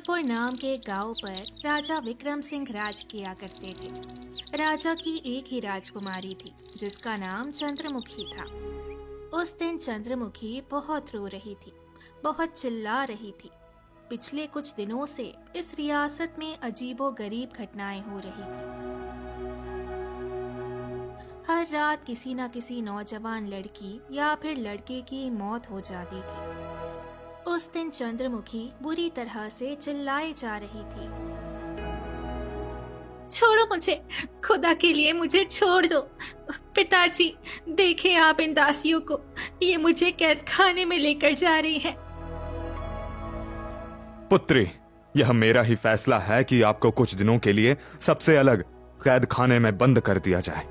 जबलपुर नाम के गांव पर राजा विक्रम सिंह राज किया करते थे। राजा की एक ही राजकुमारी थी जिसका नाम चंद्रमुखी था। उस दिन चंद्रमुखी बहुत रो रही थी, बहुत चिल्ला रही थी। पिछले कुछ दिनों से इस रियासत में अजीबोगरीब घटनाएं हो रही थी। हर रात किसी न किसी नौजवान लड़की या फिर लड़के की मौत हो जाती थी। उस दिन चंद्रमुखी बुरी तरह से चिल्लाए जा रही थी। छोड़ो मुझे, खुदा के लिए मुझे छोड़ दो। पिताजी, देखें आप इन दासियों को, ये मुझे कैद खाने में लेकर जा रही हैं। पुत्री, यह मेरा ही फैसला है कि आपको कुछ दिनों के लिए सबसे अलग कैद खाने में बंद कर दिया जाए।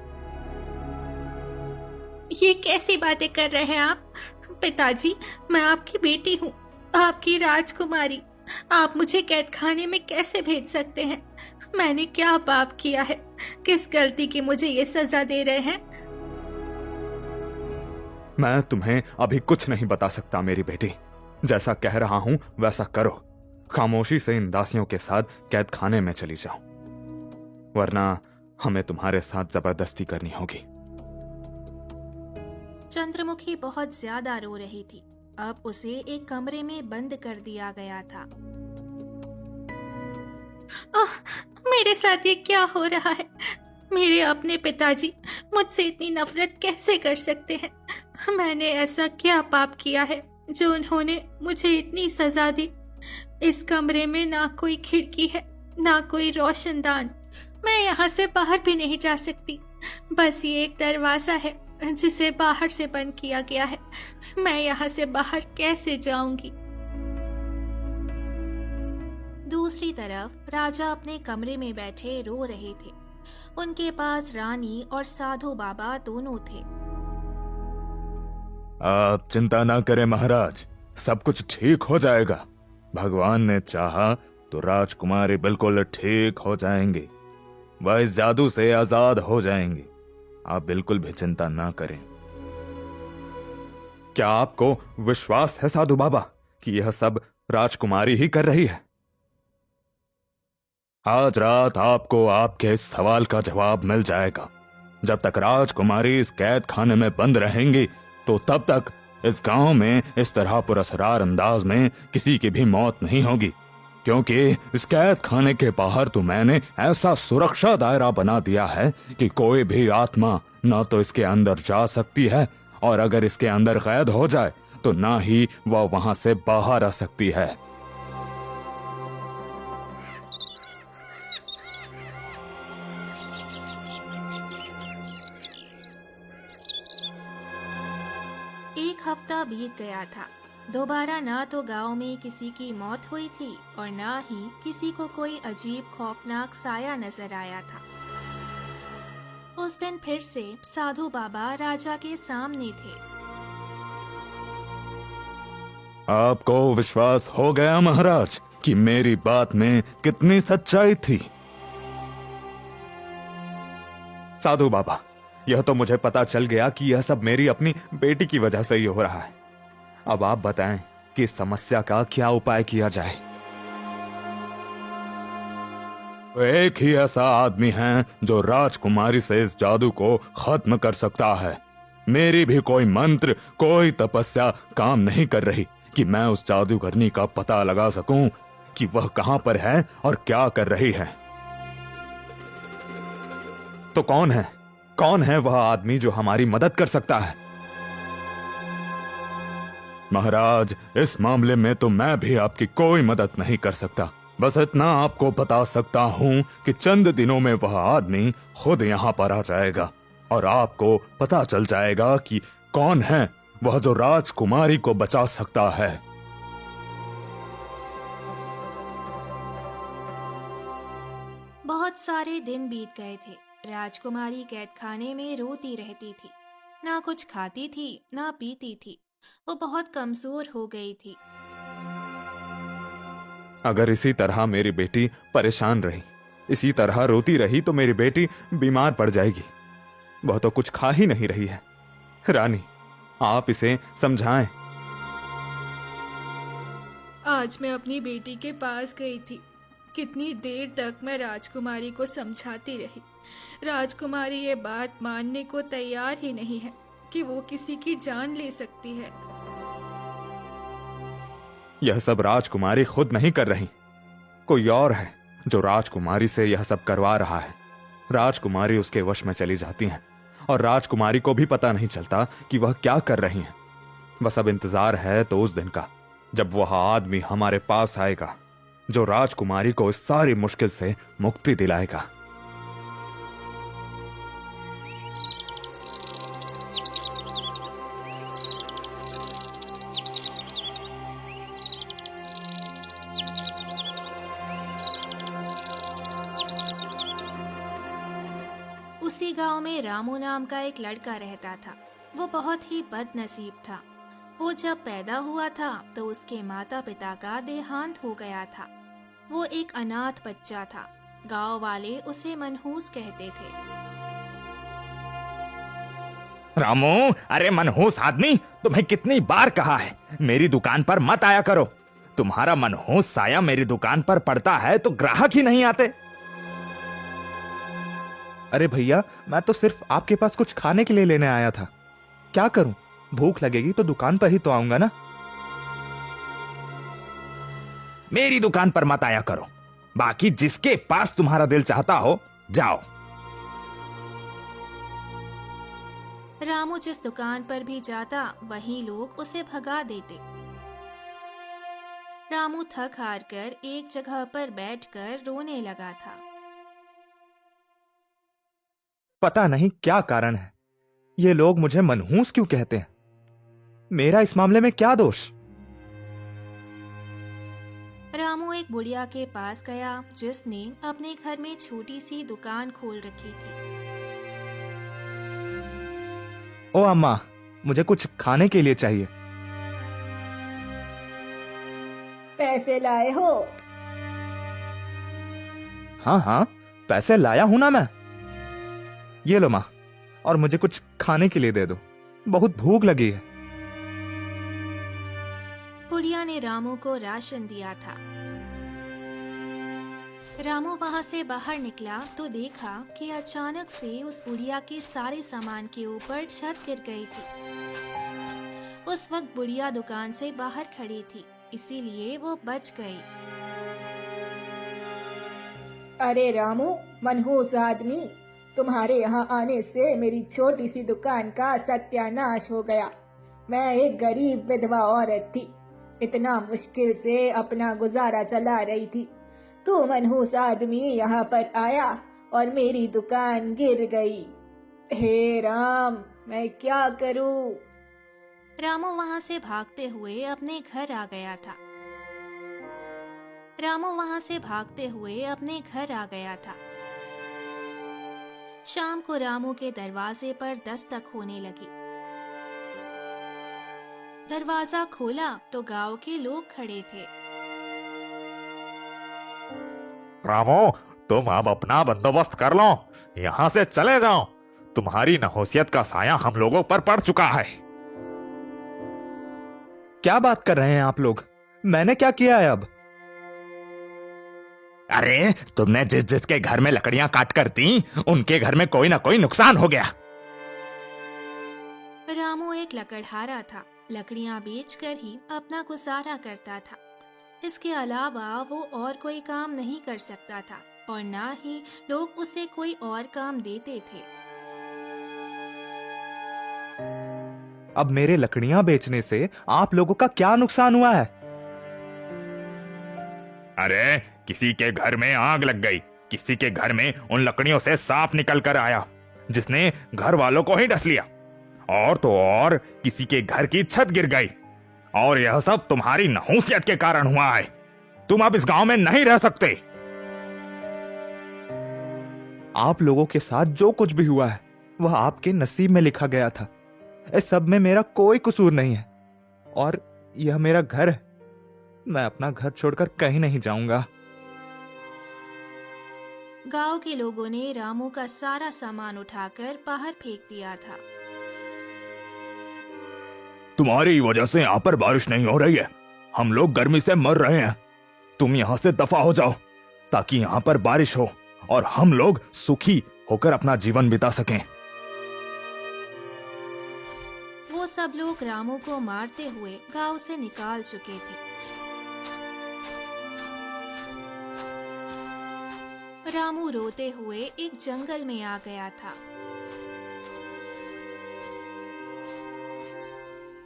ये कैसी बातें कर रहे हैं आप? पिताजी, मैं आपकी बेटी हूँ, आपकी राजकुमारी। आप मुझे कैद खाने में कैसे भेज सकते हैं? मैंने क्या पाप किया है? किस गलती की मुझे ये सजा दे रहे हैं? मैं तुम्हें अभी कुछ नहीं बता सकता मेरी बेटी। जैसा कह रहा हूं वैसा करो। खामोशी से इन दासियों के साथ कैद खाने में चली जाओ, वरना हमें तुम्हारे साथ जबरदस्ती करनी होगी। चंद्रमुखी बहुत ज्यादा रो रही थी। अब उसे एक कमरे में बंद कर दिया गया था। मेरे साथ ये क्या हो रहा है? मेरे अपने पिताजी मुझसे इतनी नफरत कैसे कर सकते हैं? मैंने ऐसा क्या पाप किया है जो उन्होंने मुझे इतनी सजा दी? इस कमरे में ना कोई खिड़की है, ना कोई रोशनदान। मैं यहाँ से बाहर भी नहीं जा सकती। बस ये एक दरवाजा है जिसे बाहर से बंद किया गया है। मैं यहाँ से बाहर कैसे जाऊंगी? दूसरी तरफ राजा अपने कमरे में बैठे रो रहे थे। उनके पास रानी और साधु बाबा दोनों थे। आप चिंता ना करें महाराज, सब कुछ ठीक हो जाएगा। भगवान ने चाहा तो राजकुमारी बिल्कुल ठीक हो जाएंगे। वह इस जादू से आजाद हो जाएंगे। आप बिल्कुल भी चिंता ना करें। क्या आपको विश्वास है साधु बाबा कि यह सब राजकुमारी ही कर रही है? आज रात आपको आपके इस सवाल का जवाब मिल जाएगा। जब तक राजकुमारी इस कैद खाने में बंद रहेंगी तो तब तक इस गांव में इस तरह पुरअसरार अंदाज में किसी की भी मौत नहीं होगी, क्योंकि इस कैद खाने के बाहर तो मैंने ऐसा सुरक्षा दायरा बना दिया है कि कोई भी आत्मा ना तो इसके अंदर जा सकती है, और अगर इसके अंदर कैद हो जाए तो ना ही वह वहां से बाहर आ सकती है। एक हफ्ता बीत गया था। दोबारा ना तो गांव में किसी की मौत हुई थी और ना ही किसी को कोई अजीब खौफनाक साया नजर आया था। उस दिन फिर से साधु बाबा राजा के सामने थे। आपको विश्वास हो गया महाराज कि मेरी बात में कितनी सच्चाई थी? साधु बाबा, यह तो मुझे पता चल गया कि यह सब मेरी अपनी बेटी की वजह से ही हो रहा है। अब आप बताएं कि इस समस्या का क्या उपाय किया जाए। एक ही ऐसा आदमी है जो राजकुमारी से इस जादू को खत्म कर सकता है। मेरी भी कोई मंत्र, कोई तपस्या काम नहीं कर रही कि मैं उस जादूगरनी का पता लगा सकूं कि वह कहां पर है और क्या कर रही है। तो कौन है वह आदमी जो हमारी मदद कर सकता है? महाराज, इस मामले में तो मैं भी आपकी कोई मदद नहीं कर सकता। बस इतना आपको बता सकता हूं कि चंद दिनों में वह आदमी खुद यहां पर आ जाएगा और आपको पता चल जाएगा कि कौन है वह जो राजकुमारी को बचा सकता है। बहुत सारे दिन बीत गए थे। राजकुमारी कैद खाने में रोती रहती थी। ना कुछ खाती थी, ना पीती थी। वो बहुत कमजोर हो गई थी। अगर इसी तरह मेरी बेटी परेशान रही, इसी तरह रोती रही, तो मेरी बेटी बीमार पड़ जाएगी। वह तो कुछ खा ही नहीं रही है। रानी, आप इसे समझाएं। आज मैं अपनी बेटी के पास गई थी। कितनी देर तक मैं राजकुमारी को समझाती रही। राजकुमारी ये बात मानने को तैयार ही नहीं है कि वो किसी की जान ले सकती है। यह सब राजकुमारी खुद नहीं कर रही, कोई और है जो राजकुमारी से यह सब करवा रहा है। राजकुमारी उसके वश में चली जाती हैं और राजकुमारी को भी पता नहीं चलता कि वह क्या कर रही हैं। बस अब इंतजार है तो उस दिन का जब वह आदमी हमारे पास आएगा जो राजकुमारी को इस सारी मुश्किल से मुक्ति दिलाएगा। उसी गांव में रामू नाम का एक लड़का रहता था। वो बहुत ही बदनसीब था। वो जब पैदा हुआ था तो उसके माता पिता का देहांत हो गया था। वो एक अनाथ बच्चा था। गांव वाले उसे मनहूस कहते थे। रामू, अरे मनहूस आदमी, तुम्हें कितनी बार कहा है मेरी दुकान पर मत आया करो। तुम्हारा मनहूस साया मेरी दुकान पर पड़ता है तो ग्राहक ही नहीं आते। अरे भैया, मैं तो सिर्फ आपके पास कुछ खाने के लिए लेने आया था। क्या करूं, भूख लगेगी तो दुकान पर ही तो आऊंगा ना। मेरी दुकान पर मत आया करो। बाकी जिसके पास तुम्हारा दिल चाहता हो जाओ। रामू जिस दुकान पर भी जाता वहीं लोग उसे भगा देते। रामू थक हार कर एक जगह पर बैठकर रोने लगा था। पता नहीं क्या कारण है, ये लोग मुझे मनहूस क्यों कहते हैं। मेरा इस मामले में क्या दोष। रामू एक बुढ़िया के पास गया जिसने अपने घर में छोटी सी दुकान खोल रखी थी। ओ अम्मा, मुझे कुछ खाने के लिए चाहिए। पैसे लाए हो? हाँ हाँ, पैसे लाया हूं ना मैं। ये लो माँ, और मुझे कुछ खाने के लिए दे दो, बहुत भूख लगी है। बुढ़िया ने रामू को राशन दिया था। रामू वहां से बाहर निकला तो देखा कि अचानक से उस बुढ़िया के सारे सामान के ऊपर छत गिर गई थी। उस वक्त बुढ़िया दुकान से बाहर खड़ी थी, इसीलिए वो बच गई। अरे रामू, मनहूस आदमी, तुम्हारे यहाँ आने से मेरी छोटी सी दुकान का सत्यानाश हो गया। मैं एक गरीब विधवा औरत थी, इतना मुश्किल से अपना गुजारा चला रही थी। तू मनहूस आदमी यहाँ पर आया और मेरी दुकान गिर गई। हे राम, मैं क्या करूं? रामू वहां से भागते हुए अपने घर आ गया था। रामू वहां से भागते हुए अपने घर आ गया था। शाम को रामू के दरवाजे पर दस्तक होने लगी। दरवाजा खोला तो गांव के लोग खड़े थे। रामू, तुम अब अपना बंदोबस्त कर लो, यहाँ से चले जाओ। तुम्हारी नहोसियत का साया हम लोगों पर पड़ चुका है। क्या बात कर रहे हैं आप लोग? मैंने क्या किया है अब? अरे, तुमने जिस जिसके घर में लकड़ियां काट कर दी, उनके घर में कोई ना कोई नुकसान हो गया। रामू एक लकड़हारा था। लकड़ियां बेचकर ही अपना गुजारा करता था। इसके अलावा वो और कोई काम नहीं कर सकता था और ना ही लोग उसे कोई और काम देते थे। अब मेरे लकड़ियां बेचने से आप लोगों का क्या नुकसान हुआ है? अरे, किसी के घर में आग लग गई, किसी के घर में उन लकड़ियों से सांप निकल कर आया जिसने घर वालों को ही डस लिया, और तो और किसी के घर की छत गिर गई। और यह सब तुम्हारी नहुसियत के कारण हुआ है। तुम अब इस गांव में नहीं रह सकते। आप लोगों के साथ जो कुछ भी हुआ है वह आपके नसीब में लिखा गया था। इस सब में मेरा कोई कसूर नहीं है, और यह मेरा घर है। मैं अपना घर छोड़कर कहीं नहीं जाऊंगा। गांव के लोगों ने रामू का सारा सामान उठाकर बाहर फेंक दिया था। तुम्हारी वजह से यहाँ पर बारिश नहीं हो रही है। हम लोग गर्मी से मर रहे हैं। तुम यहां से दफा हो जाओ ताकि यहां पर बारिश हो और हम लोग सुखी होकर अपना जीवन बिता सकें। वो सब लोग रामू को मारते हुए गांव से निकाल चुके थे। रामू रोते हुए एक जंगल में आ गया था।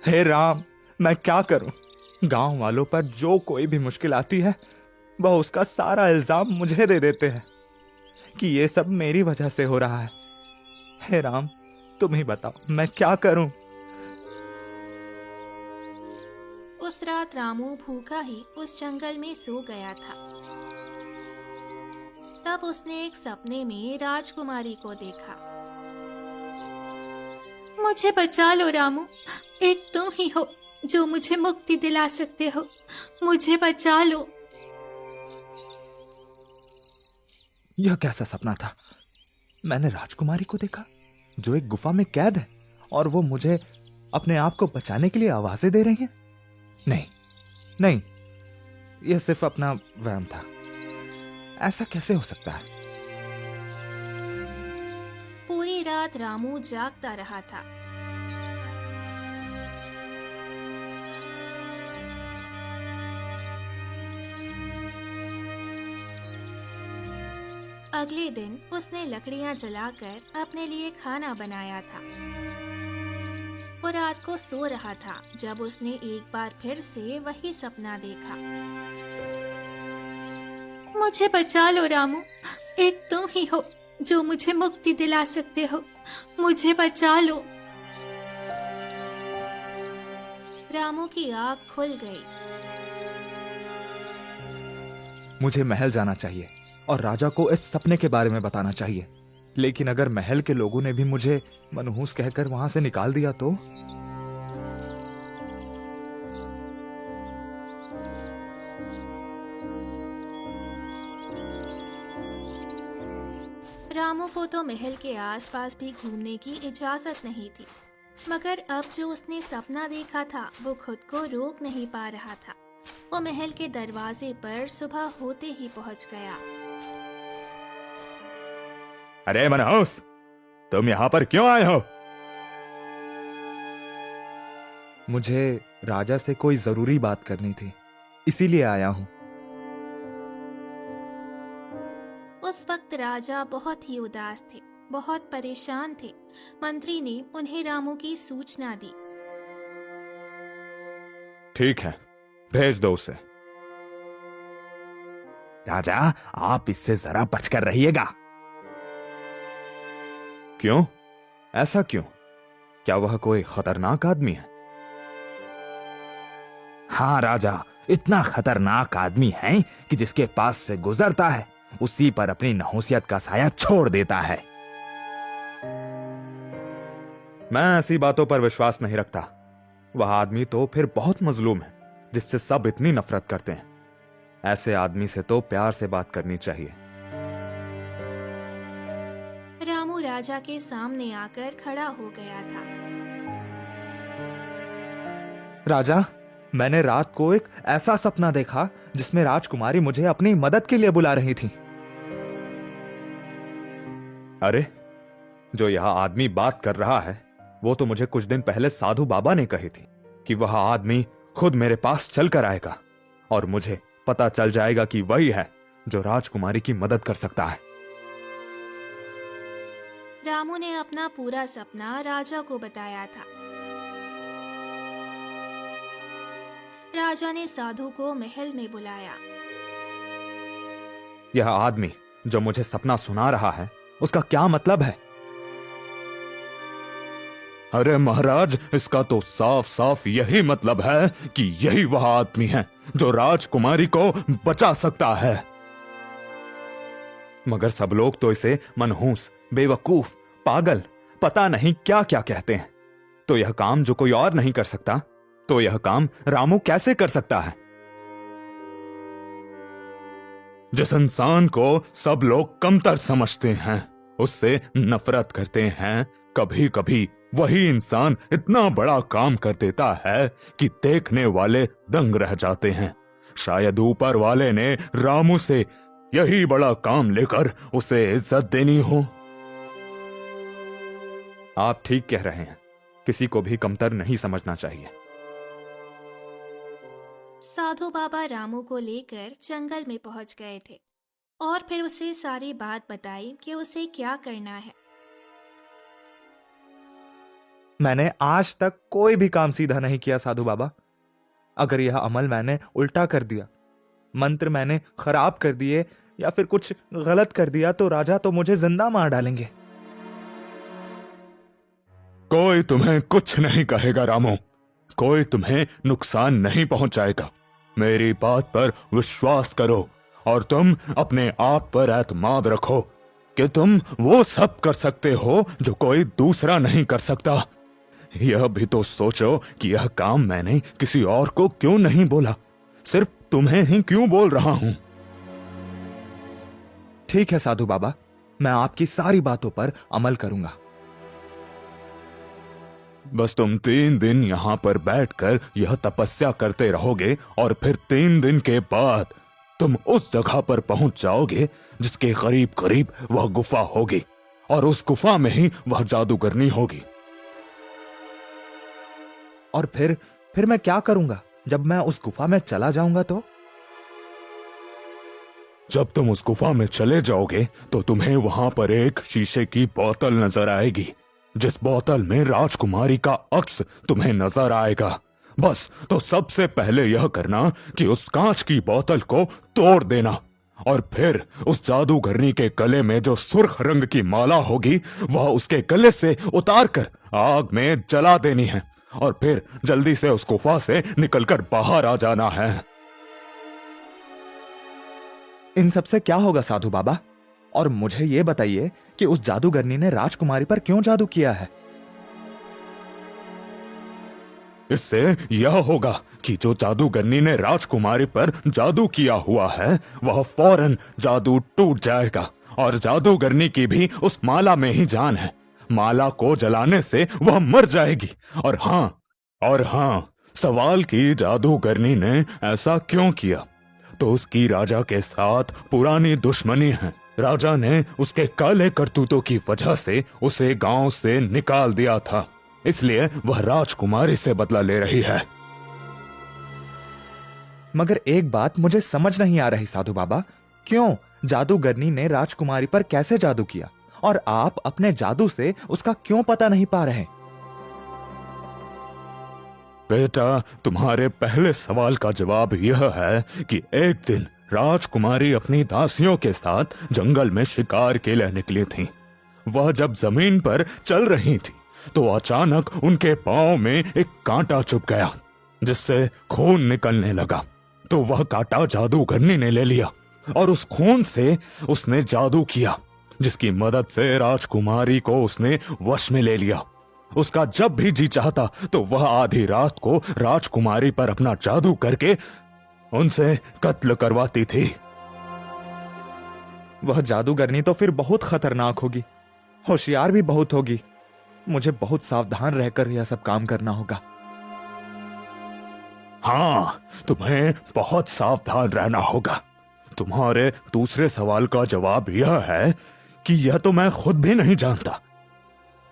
हे राम, मैं क्या करूं? गांव वालों पर जो कोई भी मुश्किल आती है वह उसका सारा इल्जाम मुझे दे देते हैं कि ये सब मेरी वजह से हो रहा है। हे राम, तुम ही बताओ मैं क्या करूं? उस रात रामू भूखा ही उस जंगल में सो गया था। तब उसने एक सपने में राजकुमारी को देखा। मुझे बचा लो रामू, एक तुम ही हो जो मुझे मुक्ति दिला सकते हो, मुझे बचा लो। यह कैसा सपना था? मैंने राजकुमारी को देखा जो एक गुफा में कैद है और वो मुझे अपने आप को बचाने के लिए आवाजें दे रही हैं। नहीं नहीं, यह सिर्फ अपना वहम था। ऐसा कैसे हो सकता है? पूरी रात रामू जागता रहा था। अगले दिन उसने लकड़ियां जलाकर अपने लिए खाना बनाया था। वो रात को सो रहा था जब उसने एक बार फिर से वही सपना देखा। मुझे बचा लो रामू, एक तुम ही हो जो मुझे मुक्ति दिला सकते हो, मुझे बचा लो। रामू की आँख खुल गई। मुझे महल जाना चाहिए और राजा को इस सपने के बारे में बताना चाहिए। लेकिन अगर महल के लोगों ने भी मुझे मनहूस कहकर वहां से निकाल दिया तो? रामू को तो महल के आसपास भी घूमने की इजाजत नहीं थी, मगर अब जो उसने सपना देखा था वो खुद को रोक नहीं पा रहा था। वो महल के दरवाजे पर सुबह होते ही पहुंच गया। अरे मनहूस, तुम यहाँ पर क्यों आए हो? मुझे राजा से कोई जरूरी बात करनी थी, इसीलिए आया हूं। उस वक्त राजा बहुत ही उदास थे, बहुत परेशान थे। मंत्री ने उन्हें रामू की सूचना दी। ठीक है, भेज दो उसे। राजा, आप इससे जरा बचकर रहिएगा। क्यों? ऐसा क्यों? क्या वह कोई खतरनाक आदमी है? हाँ राजा, इतना खतरनाक आदमी है कि जिसके पास से गुजरता है उसी पर अपनी नहुसियत का साया छोड़ देता है। मैं ऐसी बातों पर विश्वास नहीं रखता। वह आदमी तो फिर बहुत मजलूम है जिससे सब इतनी नफरत करते हैं। ऐसे आदमी से तो प्यार से बात करनी चाहिए। रामू राजा के सामने आकर खड़ा हो गया था। राजा, मैंने रात को एक ऐसा सपना देखा जिसमें राजकुमारी मुझे अपनी मदद के लिए बुला रही थी। अरे, जो यह आदमी बात कर रहा है वो तो मुझे कुछ दिन पहले साधु बाबा ने कही थी कि वह आदमी खुद मेरे पास चल कर आएगा और मुझे पता चल जाएगा कि वही है जो राजकुमारी की मदद कर सकता है। रामू ने अपना पूरा सपना राजा को बताया था। राजा ने साधु को महल में बुलाया। यह आदमी जो मुझे सपना सुना रहा है उसका क्या मतलब है? अरे महाराज, इसका तो साफ साफ यही मतलब है कि यही वह आदमी है जो राजकुमारी को बचा सकता है। मगर सब लोग तो इसे मनहूस, बेवकूफ, पागल, पता नहीं क्या क्या कहते हैं। तो यह काम जो कोई और नहीं कर सकता, तो यह काम रामू कैसे कर सकता है? जिस इंसान को सब लोग कमतर समझते हैं, उससे नफरत करते हैं, कभी कभी वही इंसान इतना बड़ा काम कर देता है कि देखने वाले दंग रह जाते हैं। शायद ऊपर वाले ने रामू से यही बड़ा काम लेकर उसे इज्जत देनी हो। आप ठीक कह रहे हैं, किसी को भी कमतर नहीं समझना चाहिए। साधु बाबा रामू को लेकर जंगल में पहुंच गए थे और फिर उसे सारी बात बताई कि उसे क्या करना है। मैंने आज तक कोई भी काम सीधा नहीं किया साधु बाबा। अगर यह अमल मैंने उल्टा कर दिया, मंत्र मैंने खराब कर दिए या फिर कुछ गलत कर दिया तो राजा तो मुझे जिंदा मार डालेंगे। कोई तुम्हें कुछ नहीं कहेगा रामू, कोई तुम्हें नुकसान नहीं पहुंचाएगा। मेरी बात पर विश्वास करो और तुम अपने आप पर एतमाद रखो कि तुम वो सब कर सकते हो जो कोई दूसरा नहीं कर सकता। यह भी तो सोचो कि यह काम मैंने किसी और को क्यों नहीं बोला, सिर्फ तुम्हें ही क्यों बोल रहा हूं। ठीक है साधु बाबा, मैं आपकी सारी बातों पर अमल करूंगा। बस तुम 3 दिन यहां पर बैठकर यह तपस्या करते रहोगे और फिर 3 दिन के बाद तुम उस जगह पर पहुंच जाओगे जिसके करीब करीब वह गुफा होगी और उस गुफा में ही वह जादूगरनी होगी। और फिर मैं क्या करूंगा जब मैं उस गुफा में चला जाऊंगा तो? जब तुम उस गुफा में चले जाओगे तो तुम्हें वहां पर एक शीशे की बोतल नजर आएगी, जिस बोतल में राजकुमारी का अक्स तुम्हें नजर आएगा। बस तो सबसे पहले यह करना कि उस कांच की बोतल को तोड़ देना और फिर उस जादूगरनी के गले में जो सुर्ख रंग की माला होगी वह उसके गले से उतार कर आग में जला देनी है और फिर जल्दी से उस गुफा से निकलकर बाहर आ जाना है। इन सब से क्या होगा साधु बाबा? और मुझे यह बताइए कि उस जादूगरनी ने राजकुमारी पर क्यों जादू किया है? इससे यह होगा कि जो जादूगरनी ने राजकुमारी पर जादू किया हुआ है वह फौरन जादू टूट जाएगा और जादूगरनी की भी उस माला में ही जान है। माला को जलाने से वह मर जाएगी। और हाँ, सवाल की जादूगरनी ने ऐसा क्यों किया, तो उसकी राजा के साथ पुरानी दुश्मनी है। राजा ने उसके काले करतूतों की वजह से उसे गांव से निकाल दिया था, इसलिए वह राजकुमारी से बदला ले रही है। मगर एक बात मुझे समझ नहीं आ रही साधु बाबा, क्यों जादूगरनी ने राजकुमारी पर कैसे जादू किया और आप अपने जादू से उसका क्यों पता नहीं पा रहे? बेटा, तुम्हारे पहले सवाल का जवाब यह है कि एक दिन राजकुमारी अपनी दासियों के साथ जंगल में शिकार के लिए निकली थी। वह जब जमीन पर चल रही थी तो अचानक उनके पांव में एक कांटा चुभ गया, जिससे खून निकलने लगा। तो वह कांटा जादूगरनी ने ले लिया और उस खून से उसने जादू किया, जिसकी मदद से राजकुमारी को उसने वश में ले लिया। उसका जब भी जी चाहता तो वह आधी रात को राजकुमारी पर अपना जादू करके उनसे कत्ल करवाती थी। वह जादूगरनी तो फिर बहुत खतरनाक होगी, होशियार भी बहुत होगी। मुझे बहुत सावधान रहकर यह सब काम करना होगा। हाँ, तुम्हें बहुत सावधान रहना होगा। तुम्हारे दूसरे सवाल का जवाब यह है कि यह तो मैं खुद भी नहीं जानता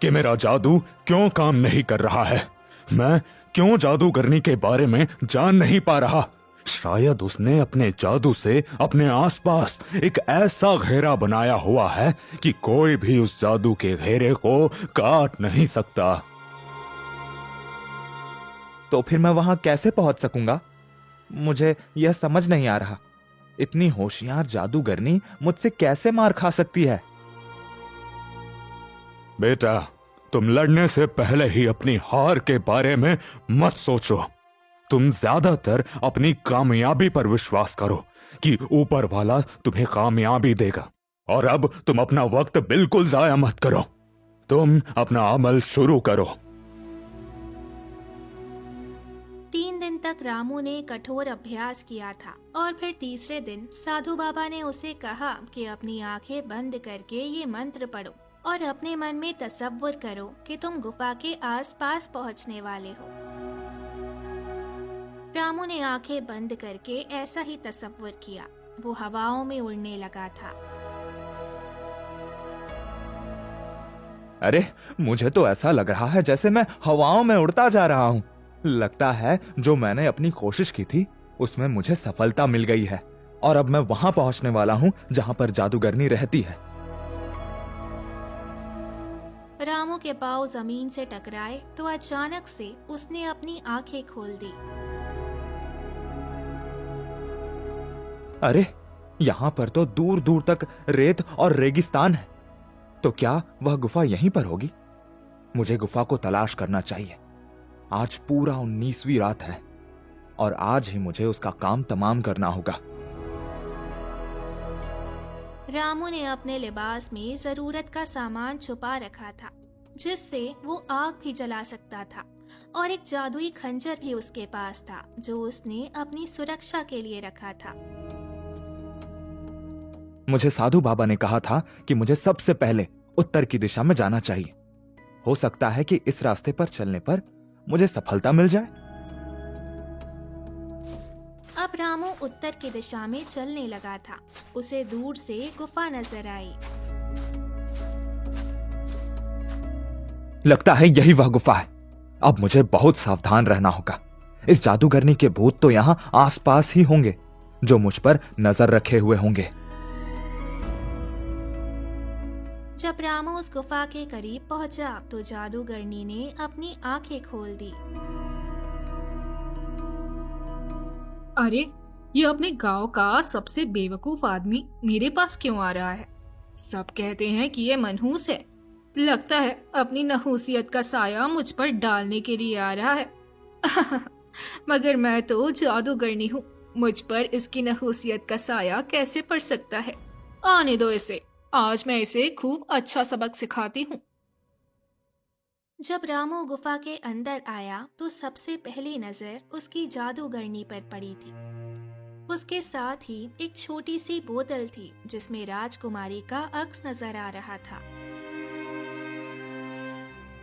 कि मेरा जादू क्यों काम नहीं कर रहा है। मैं क्यों जादूगरनी के बारे में जान नहीं पा रहा। शायद उसने अपने जादू से अपने आसपास एक ऐसा घेरा बनाया हुआ है कि कोई भी उस जादू के घेरे को काट नहीं सकता। तो फिर मैं वहां कैसे पहुंच सकूंगा? मुझे यह समझ नहीं आ रहा। इतनी होशियार जादूगरनी मुझसे कैसे मार खा सकती है? बेटा, तुम लड़ने से पहले ही अपनी हार के बारे में मत सोचो। तुम ज्यादातर अपनी कामयाबी पर विश्वास करो कि ऊपर वाला तुम्हें कामयाबी देगा। और अब तुम अपना वक्त बिल्कुल जाया मत करो, तुम अपना अमल शुरू करो। 3 दिन तक रामू ने कठोर अभ्यास किया था और फिर तीसरे दिन साधु बाबा ने उसे कहा कि अपनी आंखें बंद करके ये मंत्र पढ़ो और अपने मन में तसव्वुर करो कि तुम गुफा के आसपास पहुंचने वाले हो। रामू ने आंखें बंद करके ऐसा ही तसव्वुर किया। वो हवाओं में उड़ने लगा था। अरे, मुझे तो ऐसा लग रहा है जैसे मैं हवाओं में उड़ता जा रहा हूं। लगता है जो मैंने अपनी कोशिश की थी उसमें मुझे सफलता मिल गई है और अब मैं वहां पहुंचने वाला हूं जहां पर जादूगरनी रहती है। रामू के पांव जमीन से टकराए तो अचानक से उसने अपनी आंखें खोल दी। अरे, यहाँ पर तो दूर दूर तक रेत और रेगिस्तान है। तो क्या वह गुफा यहीं पर होगी? मुझे गुफा को तलाश करना चाहिए। आज पूरा 19वीं रात है और आज ही मुझे उसका काम तमाम करना होगा। रामू ने अपने लिबास में जरूरत का सामान छुपा रखा था, जिससे वो आग भी जला सकता था, और एक जादुई खंजर भी उसके पास था जो उसने अपनी सुरक्षा के लिए रखा था। मुझे साधु बाबा ने कहा था कि मुझे सबसे पहले उत्तर की दिशा में जाना चाहिए। हो सकता है कि इस रास्ते पर चलने पर मुझे सफलता मिल जाए। अब रामू उत्तर की दिशा में चलने लगा था। उसे दूर से गुफा नजर आई। लगता है यही वह गुफा है। अब मुझे बहुत सावधान रहना होगा। इस जादूगरनी के भूत तो यहाँ आसपास ही होंगे जो मुझ पर नजर रखे हुए होंगे। जब रामू उस गुफा के करीब पहुंचा तो जादूगरनी ने अपनी आंखें खोल दी। अरे, ये अपने गांव का सबसे बेवकूफ आदमी मेरे पास क्यों आ रहा है? सब कहते हैं कि ये मनहूस है। लगता है अपनी नहूसियत का साया मुझ पर डालने के लिए आ रहा है। मगर मैं तो जादूगरनी हूँ, मुझ पर इसकी नहूसियत का साया कैसे पड़ सकता है? आने दो इसे, आज मैं इसे खूब अच्छा सबक सिखाती हूँ। जब रामू गुफा के अंदर आया तो सबसे पहली नजर उसकी जादूगरनी पर पड़ी थी। उसके साथ ही एक छोटी सी बोतल थी जिसमें राजकुमारी का अक्स नजर आ रहा था।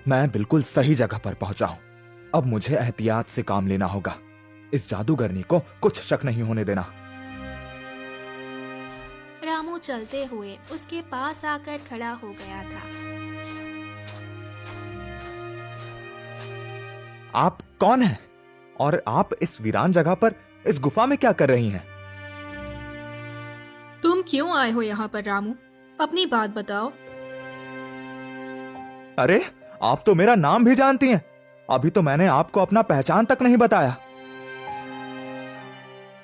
मैं बिल्कुल सही जगह पर पहुंचा हूं। अब मुझे एहतियात से काम लेना होगा। इस जादूगरनी को कुछ शक नहीं होने देना। रामू चलते हुए उसके पास आकर खड़ा हो गया था। आप कौन हैं? और आप इस वीरान जगह पर इस गुफा में क्या कर रही हैं? तुम क्यों आए हो यहाँ पर रामू? अपनी बात बताओ। अरे, आप तो मेरा नाम भी जानती हैं। अभी तो मैंने आपको अपना पहचान तक नहीं बताया।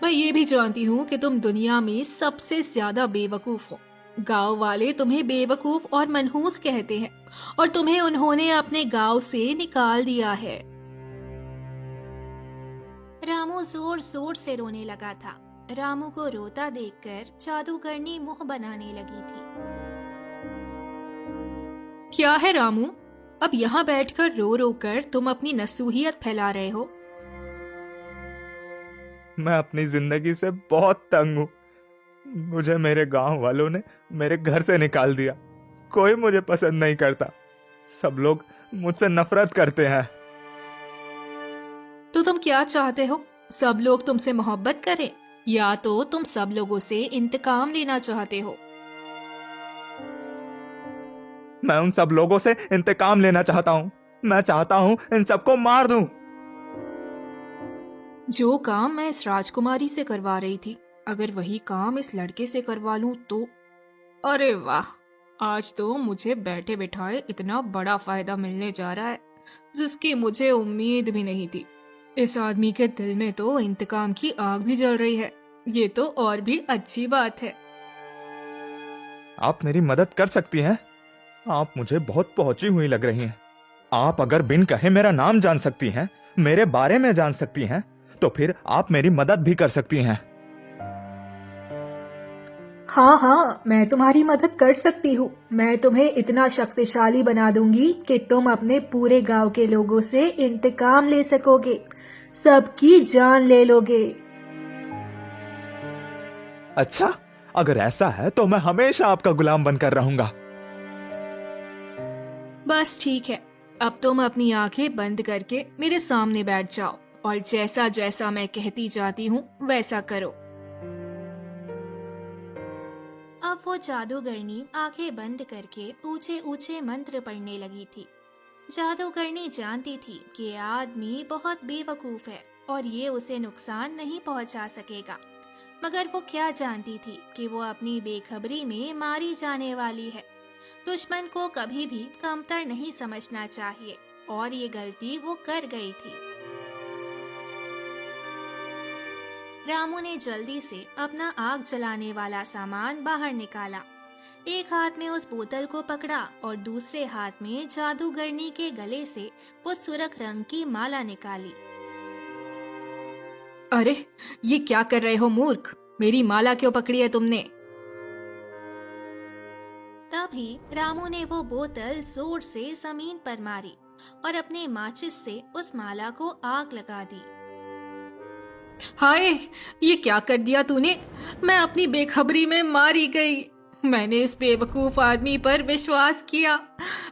मैं ये भी जानती हूँ कि तुम दुनिया में सबसे ज्यादा बेवकूफ हो। गांव वाले तुम्हें बेवकूफ और मनहूस कहते हैं और तुम्हें उन्होंने अपने गांव से निकाल दिया है। रामू जोर जोर से रोने लगा था। रामू को रोता देखकर जादूगरनी मुंह बनाने लगी थी। क्या है रामू? अब यहाँ बैठकर रो रो कर तुम अपनी नसूहियत फैला रहे हो। मैं अपनी जिंदगी से बहुत तंग हूँ। मुझे मेरे गांव वालों ने मेरे घर से निकाल दिया। कोई मुझे पसंद नहीं करता। सब लोग मुझसे नफरत करते हैं। तो तुम क्या चाहते हो? सब लोग तुमसे मोहब्बत करें या तो तुम सब लोगों से इंतकाम लेना चाहते हो? मैं उन सब लोगों से इंतकाम लेना चाहता हूँ। मैं चाहता हूँ इन सबको मार दूं। जो काम मैं इस राजकुमारी से करवा रही थी, अगर वही काम इस लड़के से करवा लूं तो? अरे वाह, आज तो मुझे बैठे बिठाए इतना बड़ा फायदा मिलने जा रहा है जिसकी मुझे उम्मीद भी नहीं थी। इस आदमी के दिल में तो इंतकाम की आग भी जल रही है। ये तो और भी अच्छी बात है। आप मेरी मदद कर सकती हैं? आप मुझे बहुत पहुंची हुई लग रही हैं। आप अगर बिन कहे मेरा नाम जान सकती हैं, मेरे बारे में जान सकती हैं, तो फिर आप मेरी मदद भी कर सकती हैं। हाँ हाँ, मैं तुम्हारी मदद कर सकती हूँ। मैं तुम्हें इतना शक्तिशाली बना दूंगी कि तुम अपने पूरे गांव के लोगों से इंतकाम ले सकोगे, सबकी जान ले लोगे। अच्छा, अगर ऐसा है तो मैं हमेशा आपका गुलाम बनकर रहूंगा। बस ठीक है, अब तुम अपनी आंखें बंद करके मेरे सामने बैठ जाओ और जैसा जैसा मैं कहती जाती हूँ वैसा करो। अब वो जादूगरनी आंखें बंद करके ऊंचे ऊंचे मंत्र पढ़ने लगी थी। जादूगरनी जानती थी कि ये आदमी बहुत बेवकूफ है और ये उसे नुकसान नहीं पहुंचा सकेगा, मगर वो क्या जानती थी कि वो अपनी बेखबरी में मारी जाने वाली है। दुश्मन को कभी भी कमतर नहीं समझना चाहिए और ये गलती वो कर गई थी। रामू ने जल्दी से अपना आग जलाने वाला सामान बाहर निकाला। एक हाथ में उस बोतल को पकड़ा और दूसरे हाथ में जादूगरनी के गले से वो सुर्ख रंग की माला निकाली। अरे ये क्या कर रहे हो मूर्ख, मेरी माला क्यों पकड़ी है तुमने? तभी रामू ने वो बोतल जोर से जमीन पर मारी और अपने माचिस से उस माला को आग लगा दी। हाय, ये क्या कर दिया तूने? मैं अपनी बेखबरी में मारी गई। मैंने इस बेवकूफ आदमी पर विश्वास किया।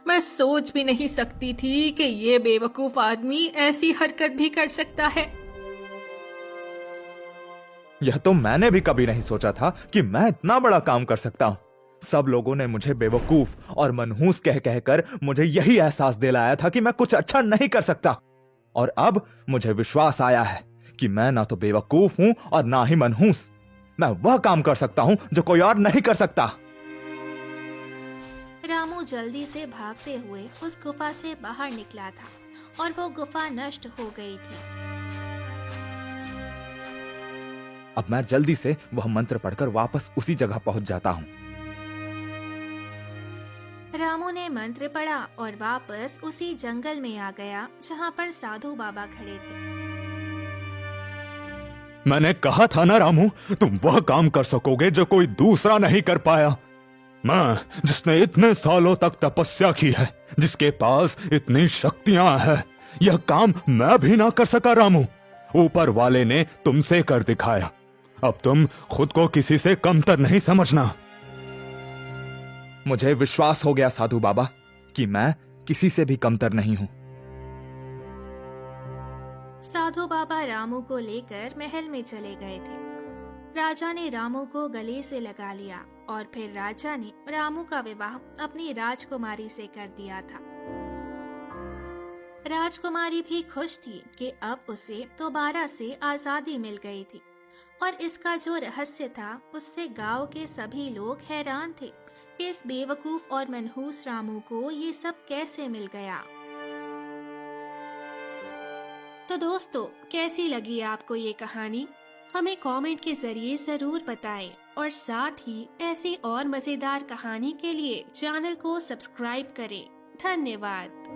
मैं सोच भी नहीं सकती थी कि ये बेवकूफ आदमी ऐसी हरकत भी कर सकता है। यह तो मैंने भी कभी नहीं सोचा था कि मैं इतना बड़ा काम कर सकता हूं। सब लोगों ने मुझे बेवकूफ और मनहूस कह कहकर मुझे यही एहसास दिलाया था कि मैं कुछ अच्छा नहीं कर सकता, और अब मुझे विश्वास आया है कि मैं ना तो बेवकूफ हूं और ना ही मनहूस। मैं वह काम कर सकता हूं जो कोई और नहीं कर सकता। रामू जल्दी से भागते हुए उस गुफा से बाहर निकला था और वो गुफा नष्ट हो गई थी। अब मैं जल्दी से वह मंत्र पढ़कर वापस उसी जगह पहुंच जाता हूं। रामू ने मंत्र पढ़ा और वापस उसी जंगल में आ गया जहाँ पर साधु बाबा खड़े थे। मैंने कहा था ना रामू, तुम वह काम कर सकोगे जो कोई दूसरा नहीं कर पाया। मैं, जिसने इतने सालों तक तपस्या की है, जिसके पास इतनी शक्तियां हैं, यह काम मैं भी ना कर सका रामू। ऊपर वाले ने तुमसे कर दिखाया। अब तुम खुद को किसी से कमतर नहीं समझना। मुझे विश्वास हो गया साधु बाबा कि मैं किसी से भी कमतर नहीं हूं। साधु बाबा रामू को लेकर महल में चले गए थे। राजा ने रामू को गले से लगा लिया और फिर राजा ने रामू का विवाह अपनी राजकुमारी से कर दिया था। राजकुमारी भी खुश थी कि अब उसे दोबारा से आजादी मिल गई थी, और इसका जो रहस्य था उससे गांव के सभी लोग हैरान थे कि इस बेवकूफ और मनहूस रामू को ये सब कैसे मिल गया। तो दोस्तों, कैसी लगी आपको ये कहानी? हमें कमेंट के जरिए जरूर बताएं, और साथ ही ऐसी और मजेदार कहानी के लिए चैनल को सब्सक्राइब करें। धन्यवाद।